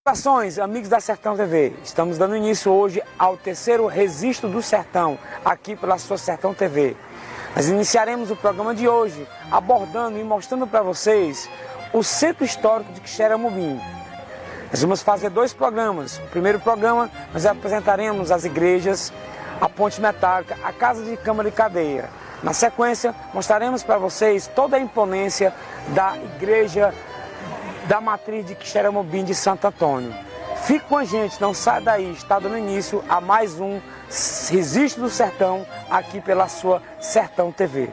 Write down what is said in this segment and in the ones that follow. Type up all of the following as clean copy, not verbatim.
Saudações, amigos da Sertão TV. Estamos dando início hoje ao terceiro Registro do Sertão, aqui pela sua Sertão TV. Nós iniciaremos o programa de hoje abordando e mostrando para vocês o Centro Histórico de Quixeramobim. Nós vamos fazer dois programas. O primeiro programa nós apresentaremos as igrejas, a ponte metálica, a casa de câmara e cadeia. Na sequência, mostraremos para vocês toda a imponência da igreja da matriz de Quixeramobim de Santo Antônio. Fique com a gente, não sai daí, está dando início a mais um Registro do Sertão aqui pela sua Sertão TV.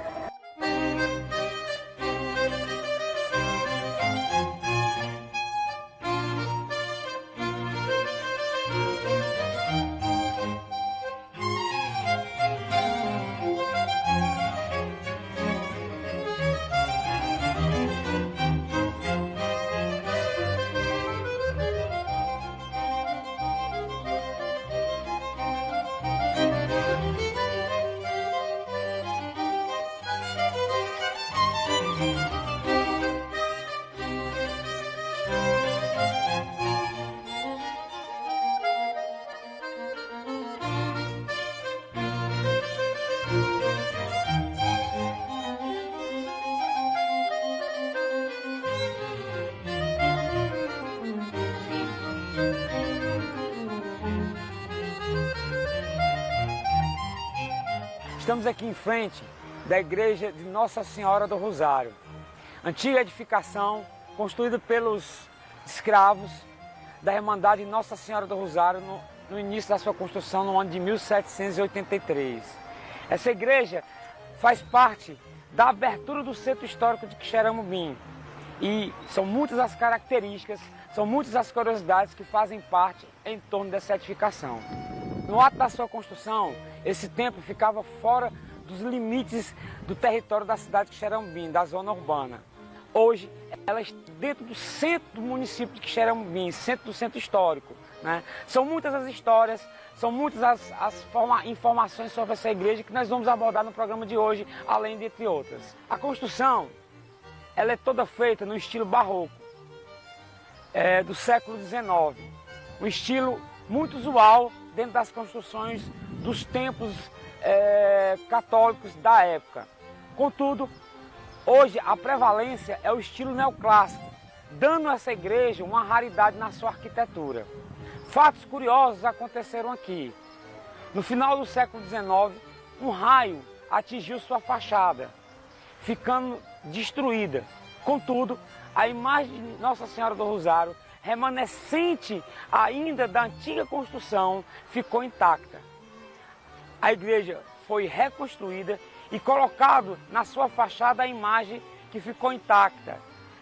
Estamos aqui em frente da igreja de Nossa Senhora do Rosário, antiga edificação construída pelos escravos da Irmandade Nossa Senhora do Rosário no início da sua construção no ano de 1783. Essa igreja faz parte da abertura do Centro Histórico de Quixeramobim e são muitas as características, são muitas as curiosidades que fazem parte em torno dessa edificação. No ato da sua construção, esse templo ficava fora dos limites do território da cidade de Quixeramobim, da zona urbana. Hoje, ela está dentro do centro do município de Quixeramobim, centro do centro histórico, né? São muitas as histórias, são muitas as informações sobre essa igreja que nós vamos abordar no programa de hoje, além de entre outras. A construção, ela é toda feita no estilo barroco, do século XIX, um estilo muito usual dentro das construções dos templos católicos da época. Contudo, hoje a prevalência é o estilo neoclássico, dando a essa igreja uma raridade na sua arquitetura. Fatos curiosos aconteceram aqui. No final do século XIX, um raio atingiu sua fachada, ficando destruída. Contudo, a imagem de Nossa Senhora do Rosário, remanescente ainda da antiga construção, ficou intacta. A igreja foi reconstruída e colocado na sua fachada a imagem que ficou intacta,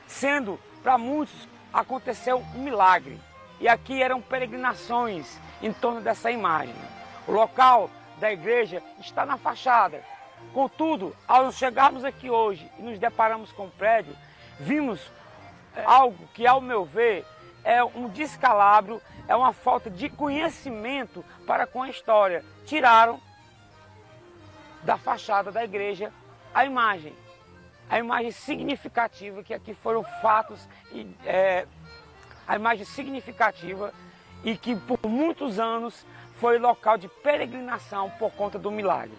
sendo para muitos aconteceu um milagre. E aqui eram peregrinações em torno dessa imagem. O local da igreja está na fachada. Contudo, ao chegarmos aqui hoje e nos deparamos com o prédio, vimos algo que, ao meu ver, é um descalabro, é uma falta de conhecimento para com a história. Tiraram da fachada da igreja a imagem significativa, que aqui foram fatos, a imagem significativa e que por muitos anos foi local de peregrinação por conta do milagre.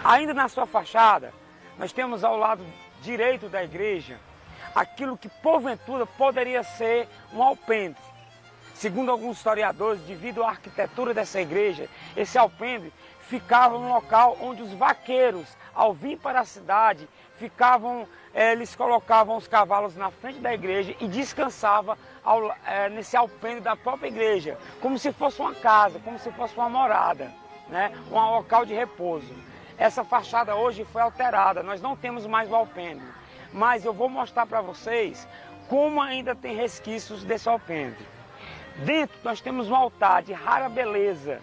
Ainda na sua fachada, nós temos ao lado direito da igreja aquilo que porventura poderia ser um alpendre. Segundo alguns historiadores, devido à arquitetura dessa igreja, esse alpendre ficava no local onde os vaqueiros, ao vir para a cidade, eles colocavam os cavalos na frente da igreja e descansavam nesse alpendre da própria igreja, como se fosse uma casa, como se fosse uma morada, né? Um local de repouso. Essa fachada hoje foi alterada, nós não temos mais o alpendre, mas eu vou mostrar para vocês como ainda tem resquícios desse alpendre. Dentro nós temos um altar de rara beleza,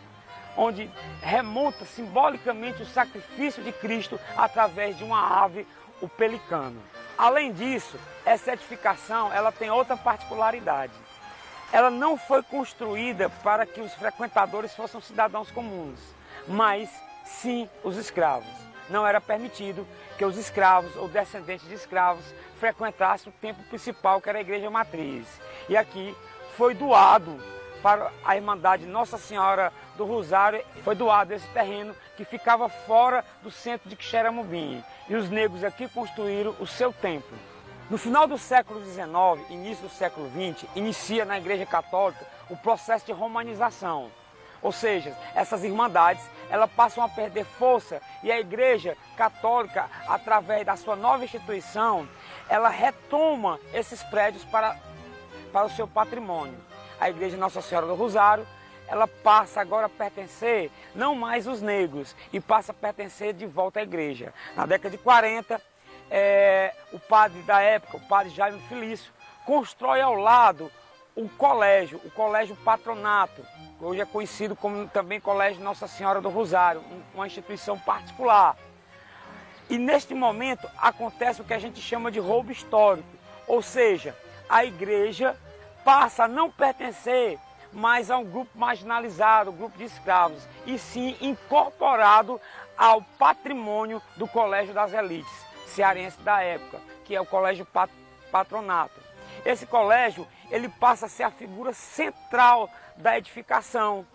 onde remonta simbolicamente o sacrifício de Cristo através de uma ave, o pelicano. Além disso, essa edificação ela tem outra particularidade. Ela não foi construída para que os frequentadores fossem cidadãos comuns, mas sim os escravos. Não era permitido que os escravos ou descendentes de escravos frequentassem o templo principal, que era a igreja matriz. E aqui foi doado para a Irmandade Nossa Senhora do Rosário, foi doado esse terreno que ficava fora do centro de Quixeramobim. E os negros aqui construíram o seu templo. No final do século XIX, início do século XX, inicia na Igreja Católica o processo de romanização. Ou seja, essas irmandades elas passam a perder força e a Igreja Católica, através da sua nova instituição, ela retoma esses prédios para o seu patrimônio. A Igreja Nossa Senhora do Rosário, ela passa agora a pertencer não mais os negros e passa a pertencer de volta à igreja. Na década de 40, o padre da época, o padre Jaime Felício, constrói ao lado o Colégio Patronato, que hoje é conhecido como também Colégio Nossa Senhora do Rosário, uma instituição particular. E neste momento acontece o que a gente chama de roubo histórico, ou seja, a igreja passa a não pertencer mais a um grupo marginalizado, um grupo de escravos, e sim incorporado ao patrimônio do Colégio das Elites cearense da época, que é o Colégio Patronato. Esse colégio, ele passa a ser a figura central da edificação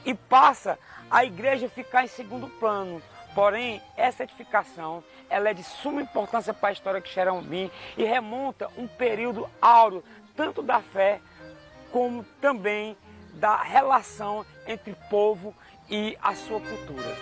e passa a igreja a ficar em segundo plano. Porém, essa edificação ela é de suma importância para a história de Quixeramobim e remonta um período áureo, tanto da fé como também da relação entre povo e a sua cultura.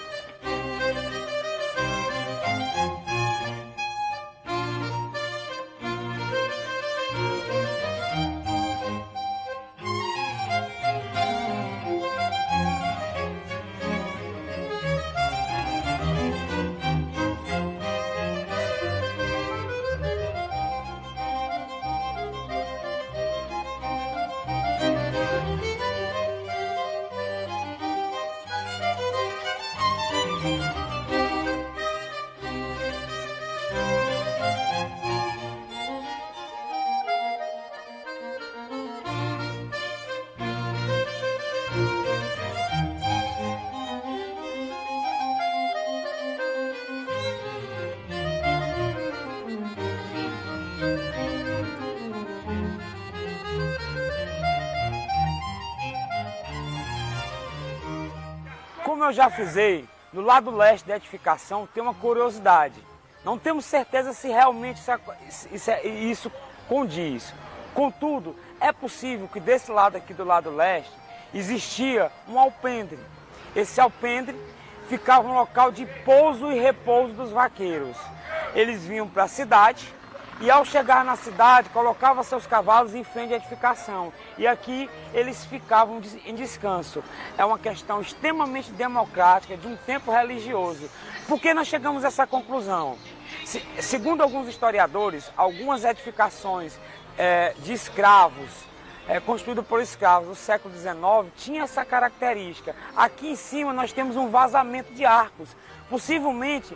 Como eu já frisei, no lado leste da edificação tem uma curiosidade. Não temos certeza se realmente isso condiz. Contudo, é possível que desse lado aqui do lado leste existia um alpendre. Esse alpendre ficava um local de pouso e repouso dos vaqueiros. Eles vinham para a cidade e ao chegar na cidade colocavam seus cavalos em frente à edificação. E aqui eles ficavam em descanso. É uma questão extremamente democrática de um tempo religioso. Por que nós chegamos a essa conclusão? Segundo alguns historiadores, algumas edificações de escravos, construídas por escravos do século XIX, tinha essa característica. Aqui em cima nós temos um vazamento de arcos. Possivelmente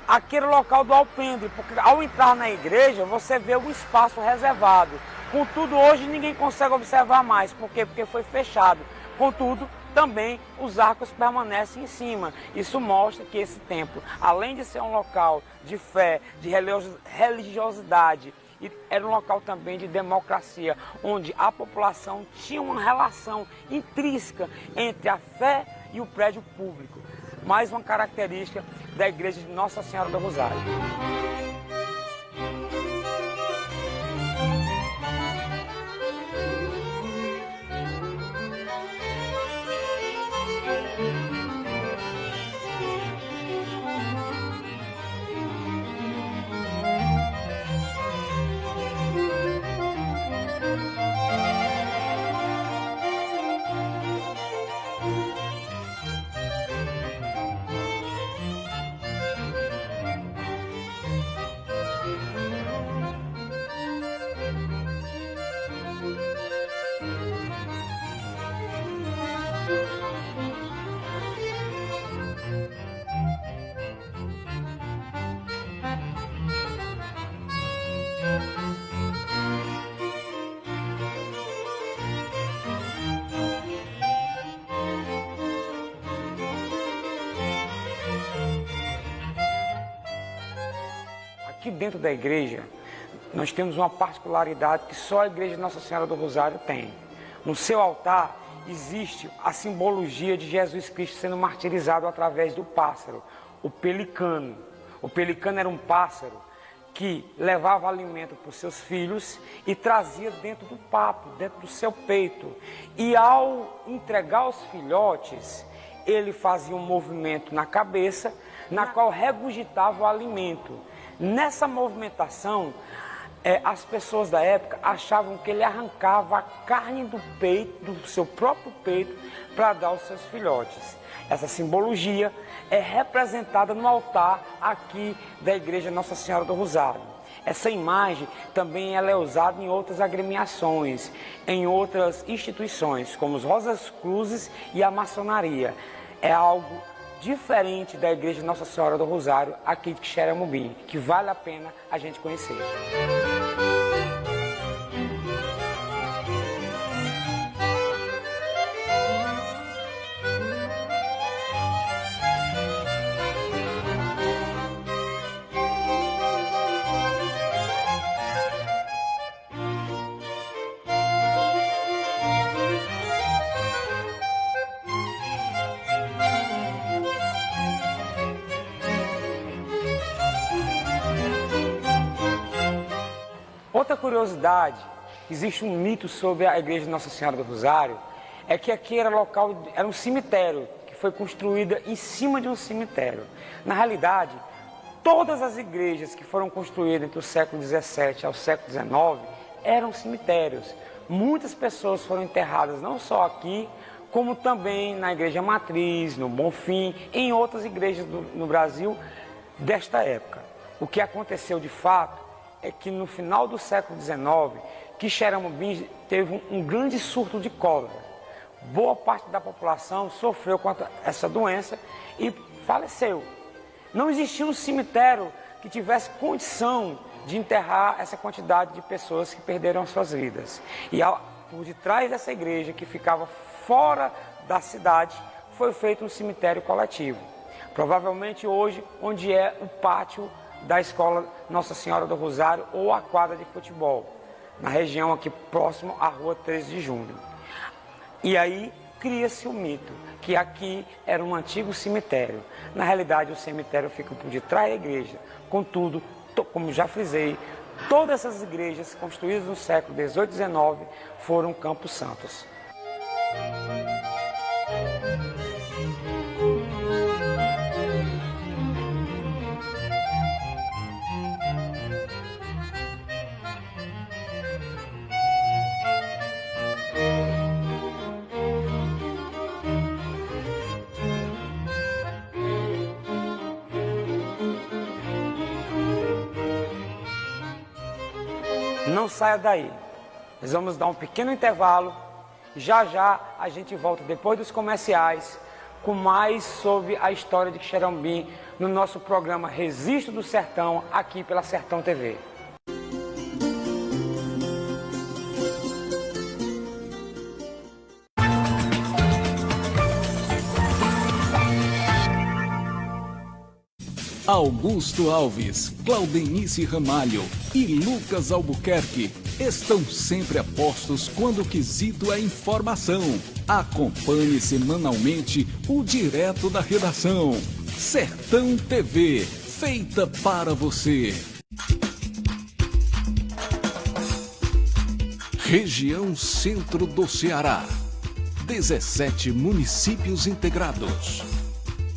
aquele local do alpendre, porque ao entrar na igreja você vê um espaço reservado. Contudo, hoje ninguém consegue observar mais. Por quê? Porque foi fechado. Contudo, também os arcos permanecem em cima. Isso mostra que esse templo, além de ser um local de fé, de religiosidade, era um local também de democracia, onde a população tinha uma relação intrínseca entre a fé e o prédio público. Mais uma característica da igreja de Nossa Senhora do Rosário. Aqui dentro da igreja, nós temos uma particularidade que só a igreja de Nossa Senhora do Rosário tem. No seu altar existe a simbologia de Jesus Cristo sendo martirizado através do pássaro, o pelicano. O pelicano era um pássaro que levava alimento para os seus filhos e trazia dentro do papo, dentro do seu peito. E ao entregar os filhotes, ele fazia um movimento na cabeça, na qual regurgitava o alimento. Nessa movimentação, as pessoas da época achavam que ele arrancava a carne do peito, do seu próprio peito, para dar aos seus filhotes. Essa simbologia é representada no altar aqui da Igreja Nossa Senhora do Rosário. Essa imagem também ela é usada em outras agremiações, em outras instituições, como os Rosas Cruzes e a maçonaria. É algo diferente da Igreja Nossa Senhora do Rosário aqui de Xeramobim, que vale a pena a gente conhecer. Outra curiosidade, existe um mito sobre a Igreja de Nossa Senhora do Rosário, é que aqui era um cemitério, que foi construído em cima de um cemitério. Na realidade, todas as igrejas que foram construídas entre o século XVII ao século XIX eram cemitérios. Muitas pessoas foram enterradas não só aqui, como também na Igreja Matriz, no Bonfim, em outras igrejas no Brasil desta época. O que aconteceu de fato é que no final do século XIX, que Xeramobim teve um grande surto de cólera. Boa parte da população sofreu com essa doença e faleceu. Não existia um cemitério que tivesse condição de enterrar essa quantidade de pessoas que perderam as suas vidas. E por detrás dessa igreja, que ficava fora da cidade, foi feito um cemitério coletivo. Provavelmente hoje, onde é o pátio da Escola Nossa Senhora do Rosário ou a quadra de futebol, na região aqui próximo à Rua 13 de Junho. E aí cria-se o mito que aqui era um antigo cemitério. Na realidade, o cemitério fica por detrás da igreja. Contudo, como já frisei, todas essas igrejas construídas no século XVIII e XIX foram campos santos. Não saia daí, nós vamos dar um pequeno intervalo, já já a gente volta depois dos comerciais com mais sobre a história de Xeramobim no nosso programa Registro do Sertão, aqui pela Sertão TV. Augusto Alves, Claudenice Ramalho e Lucas Albuquerque estão sempre a postos quando o quesito é informação. Acompanhe semanalmente o Direto da Redação. Sertão TV, feita para você. Região Centro do Ceará. 17 municípios integrados.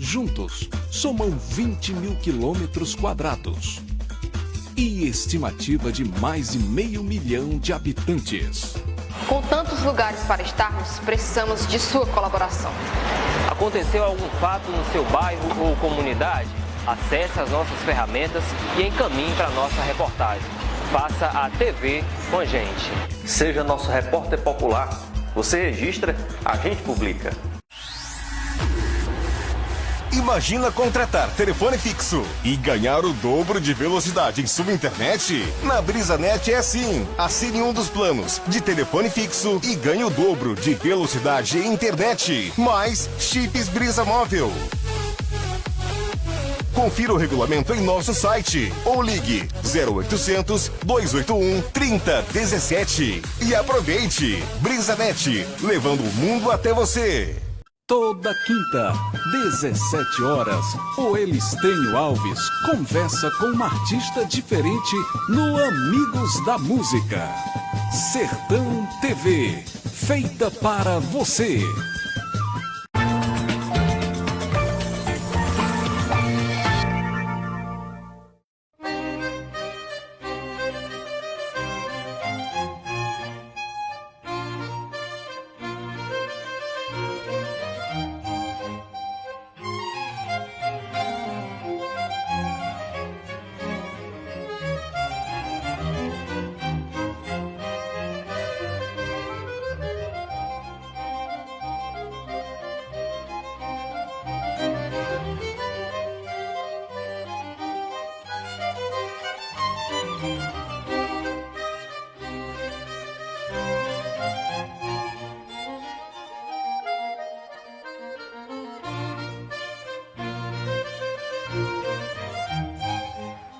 Juntos, somam 20 mil quilômetros quadrados. E estimativa de mais de 500 mil de habitantes. Com tantos lugares para estarmos, precisamos de sua colaboração. Aconteceu algum fato no seu bairro ou comunidade? Acesse as nossas ferramentas e encaminhe para a nossa reportagem. Faça a TV com a gente. Seja nosso repórter popular. Você registra, a gente publica. Imagina contratar telefone fixo e ganhar o dobro de velocidade em sua internet? Na BrisaNet é assim. Assine um dos planos de telefone fixo e ganhe o dobro de velocidade em internet, mais chips Brisa Móvel. Confira o regulamento em nosso site ou ligue 0800 281 3017 e aproveite. BrisaNet, levando o mundo até você. Toda quinta, 17 horas, o Elistênio Alves conversa com uma artista diferente no Amigos da Música. Sertão TV, feita para você.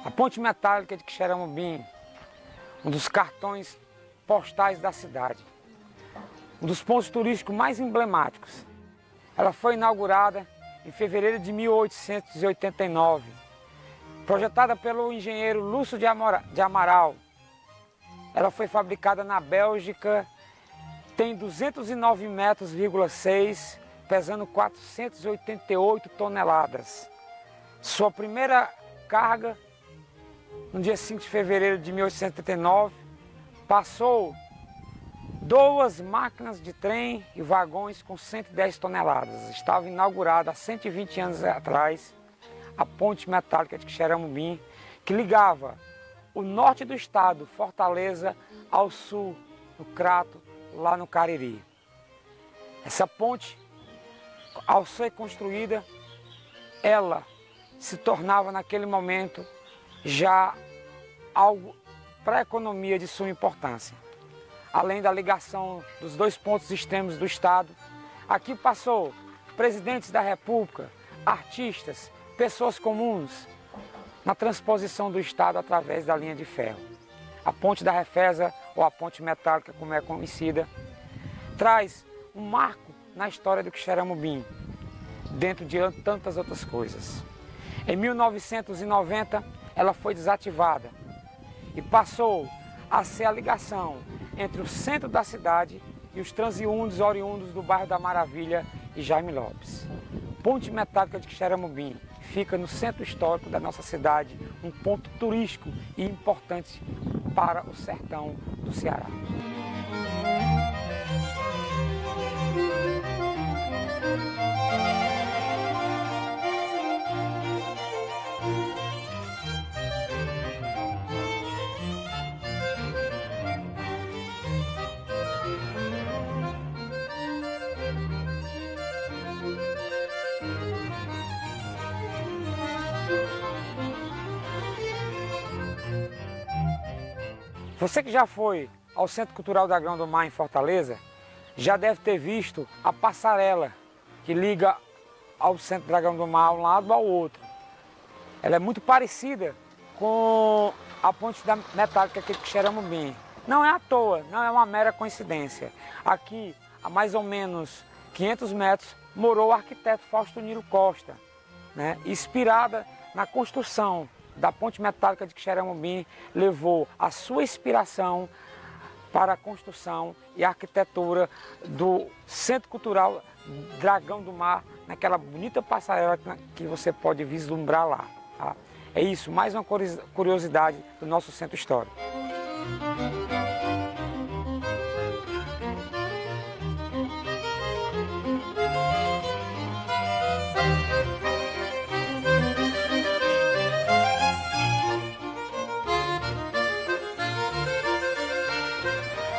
A Ponte Metálica de Quixeramobim, um dos cartões postais da cidade, um dos pontos turísticos mais emblemáticos. Ela foi inaugurada em fevereiro de 1889, projetada pelo engenheiro Lúcio de Amaral. Ela foi fabricada na Bélgica, tem 209,6 metros, pesando 488 toneladas. Sua primeira carga, no dia 5 de fevereiro de 1879, passou 2 máquinas de trem e vagões com 110 toneladas. Estava inaugurada há 120 anos atrás a Ponte Metálica de Quixeramobim, que ligava o norte do estado, Fortaleza, ao sul, no Crato, lá no Cariri. Essa ponte, ao ser construída, ela se tornava naquele momento já algo para a economia de suma importância. Além da ligação dos 2 pontos extremos do estado, aqui passou presidentes da República, artistas, pessoas comuns, na transposição do estado através da linha de ferro. A Ponte da Refesa, ou a Ponte Metálica, como é conhecida, traz um marco na história do Quixeramobim, dentro de tantas outras coisas. Em 1990, ela foi desativada e passou a ser a ligação entre o centro da cidade e os transeuntes oriundos do bairro da Maravilha e Jaime Lopes. Ponte Metálica de Quixeramobim fica no centro histórico da nossa cidade, um ponto turístico e importante para o sertão do Ceará. Você que já foi ao Centro Cultural da Grão do Mar em Fortaleza, já deve ter visto a passarela que liga ao Centro Dragão do Mar, um lado ao outro. Ela é muito parecida com a Ponte Metálica aqui de Quixeramobim. Não é à toa, não é uma mera coincidência. Aqui, a mais ou menos 500 metros, morou o arquiteto Fausto Nilo Costa, né? Inspirada na construção da Ponte Metálica de Quixeramobim, levou a sua inspiração para a construção e a arquitetura do Centro Cultural Dragão do Mar, naquela bonita passarela que você pode vislumbrar lá. Tá? É isso, mais uma curiosidade do nosso centro histórico.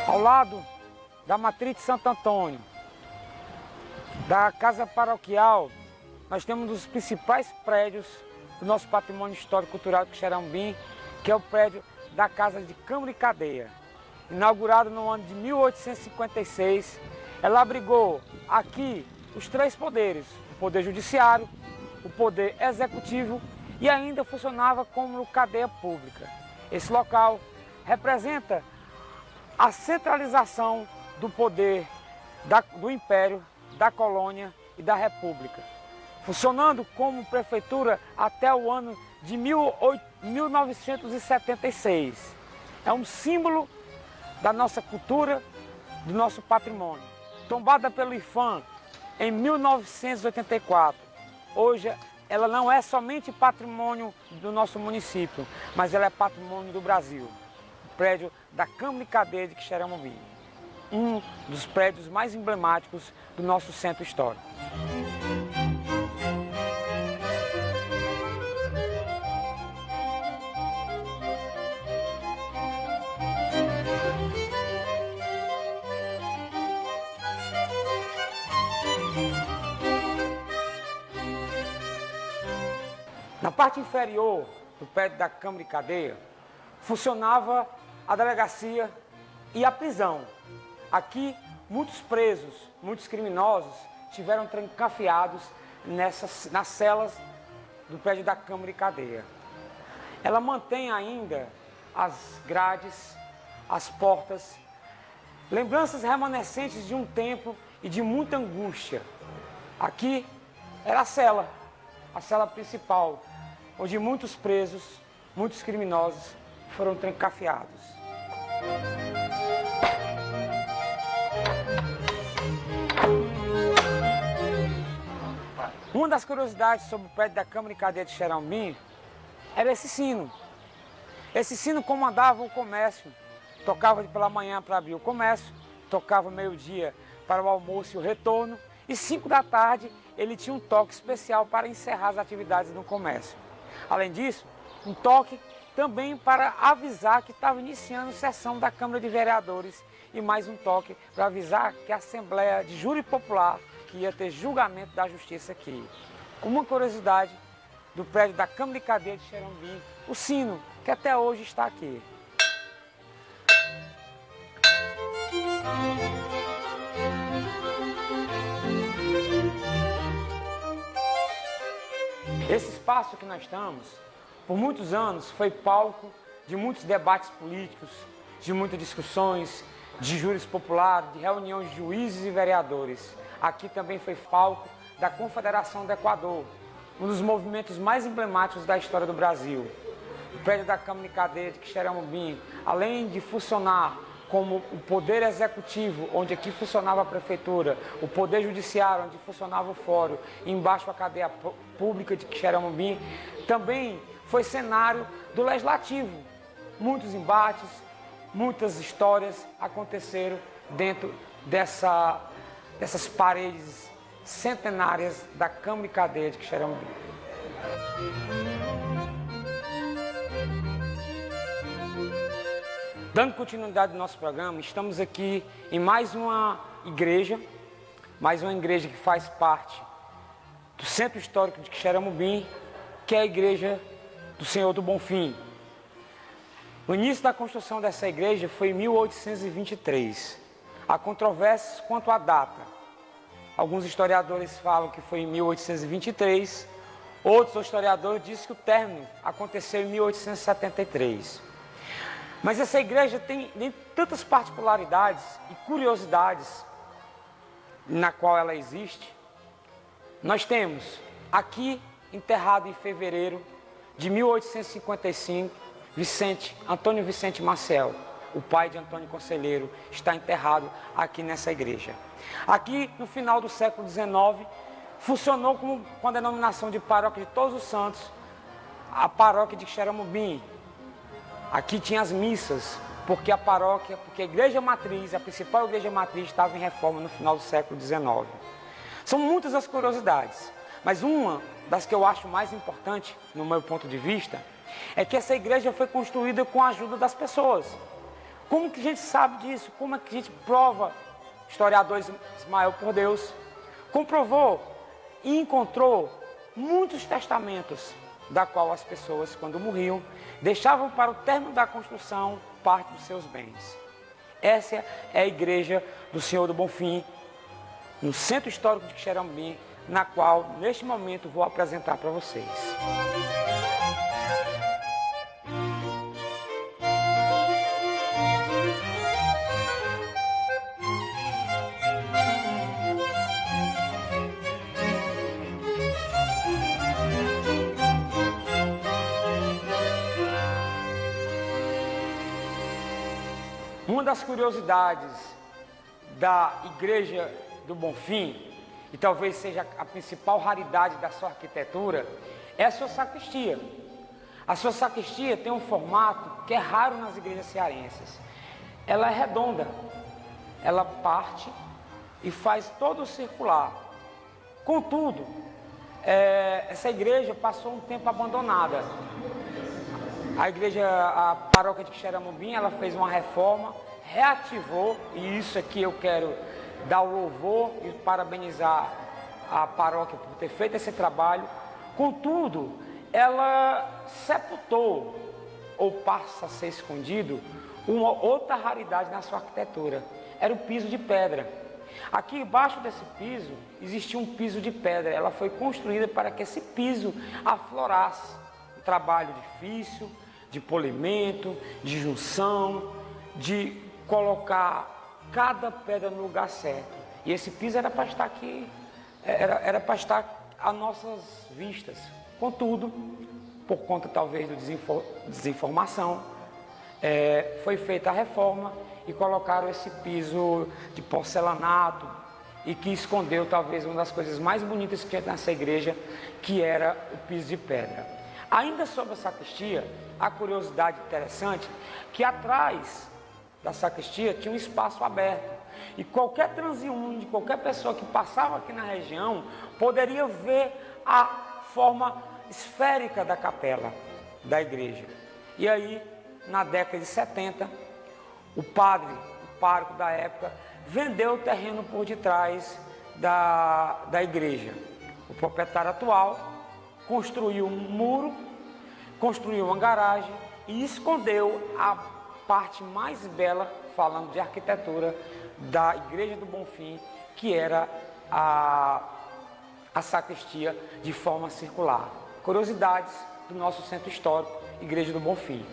Ao lado da Matriz de Santo Antônio, da Casa Paroquial, nós temos um dos principais prédios do nosso patrimônio histórico-cultural de Quixeramobim, que é o prédio da Casa de Câmara e Cadeia. Inaugurado no ano de 1856, ela abrigou aqui os 3 poderes: o poder judiciário, o poder executivo e ainda funcionava como cadeia pública. Esse local representa a centralização do poder do Império, da colônia e da República, funcionando como prefeitura até o ano de 1976. É um símbolo da nossa cultura, do nosso patrimônio. Tombada pelo IPHAN em 1984, hoje ela não é somente patrimônio do nosso município, mas ela é patrimônio do Brasil. O prédio da Câmara e Cadeia de Quixeramobim, um dos prédios mais emblemáticos do nosso centro histórico. Na parte inferior do prédio da Câmara e Cadeia, funcionava a delegacia e a prisão. Aqui, muitos presos, muitos criminosos estiveram trancafiados nas celas do prédio da Câmara e Cadeia. Ela mantém ainda as grades, as portas, lembranças remanescentes de um tempo e de muita angústia. Aqui era a cela principal, onde muitos presos, muitos criminosos foram trancafiados. Uma das curiosidades sobre o prédio da Câmara e Cadeia de Quixeramobim era esse sino. Esse sino comandava o comércio, tocava pela manhã para abrir o comércio, tocava meio-dia para o almoço e o retorno, e 5 da tarde ele tinha um toque especial para encerrar as atividades no comércio. Além disso, um toque também para avisar que estava iniciando a sessão da Câmara de Vereadores e mais um toque para avisar que a Assembleia de Júri Popular que ia ter julgamento da justiça aqui. Uma curiosidade do prédio da Câmara de Cadeia de Quixeramobim, o sino, que até hoje está aqui. Esse espaço que nós estamos, por muitos anos, foi palco de muitos debates políticos, de muitas discussões, de júris populares, de reuniões de juízes e vereadores. Aqui também foi palco da Confederação do Equador, um dos movimentos mais emblemáticos da história do Brasil. O prédio da Câmara e Cadeia de Quixeramobim, além de funcionar como o poder executivo, onde aqui funcionava a prefeitura, o poder judiciário, onde funcionava o fórum, e embaixo a cadeia pública de Quixeramobim, também foi cenário do legislativo. Muitos embates, muitas histórias aconteceram dentro dessas paredes centenárias da Câmara e Cadeia de Quixeramobim. Dando continuidade ao nosso programa, estamos aqui em mais uma igreja que faz parte do Centro Histórico de Quixeramobim, que é a Igreja do Senhor do Bonfim. O início da construção dessa igreja foi em 1823. Há controvérsias quanto à data. Alguns historiadores falam que foi em 1823, outros historiadores dizem que o término aconteceu em 1873. Mas essa igreja tem tantas particularidades e curiosidades na qual ela existe. Nós temos aqui, enterrado em fevereiro de 1855, Antônio Vicente Maciel, o pai de Antônio Conselheiro, está enterrado aqui nessa igreja. Aqui, no final do século XIX, funcionou com a denominação de Paróquia de Todos os Santos, a Paróquia de Quixeramobim. Aqui tinha as missas, porque a igreja matriz, a principal igreja matriz, estava em reforma no final do século XIX. São muitas as curiosidades, mas uma das que eu acho mais importante, no meu ponto de vista, é que essa igreja foi construída com a ajuda das pessoas. Como que a gente sabe disso? Como é que a gente prova? O historiador Ismael por Deus comprovou e encontrou muitos testamentos, da qual as pessoas, quando morriam, deixavam para o término da construção parte dos seus bens. Essa é a Igreja do Senhor do Bonfim, no Centro Histórico de Quixeramobim, na qual, neste momento, vou apresentar para vocês. Uma das curiosidades da Igreja do Bonfim, e talvez seja a principal raridade da sua arquitetura, é a sua sacristia. A sua sacristia tem um formato que é raro nas igrejas cearenses. Ela é redonda, ela parte e faz todo o circular. Contudo, essa igreja passou um tempo abandonada. A paróquia de Quixeramobim, ela fez uma reforma, reativou, e isso aqui eu quero dar o louvor e parabenizar a paróquia por ter feito esse trabalho. Contudo, ela sepultou, ou passa a ser escondido, uma outra raridade na sua arquitetura. Era o piso de pedra. Aqui embaixo desse piso existia um piso de pedra. Ela foi construída para que esse piso aflorasse. Um trabalho difícil, de polimento, de junção, de colocar cada pedra no lugar certo. E esse piso era para estar aqui, era para estar às nossas vistas. Contudo, por conta talvez da desinformação, foi feita a reforma e colocaram esse piso de porcelanato e que escondeu talvez uma das coisas mais bonitas que tinha nessa igreja, que era o piso de pedra. Ainda sobre a sacristia, a curiosidade interessante que atrás da sacristia tinha um espaço aberto e qualquer transeunte, qualquer pessoa que passava aqui na região poderia ver a forma esférica da capela da igreja. E aí, na década de 70, o pároco da época, vendeu o terreno por detrás da igreja. O proprietário atual construiu um muro, construiu uma garagem e escondeu a parte mais bela, falando de arquitetura, da Igreja do Bonfim, que era a sacristia de forma circular. Curiosidades do nosso centro histórico, Igreja do Bonfim.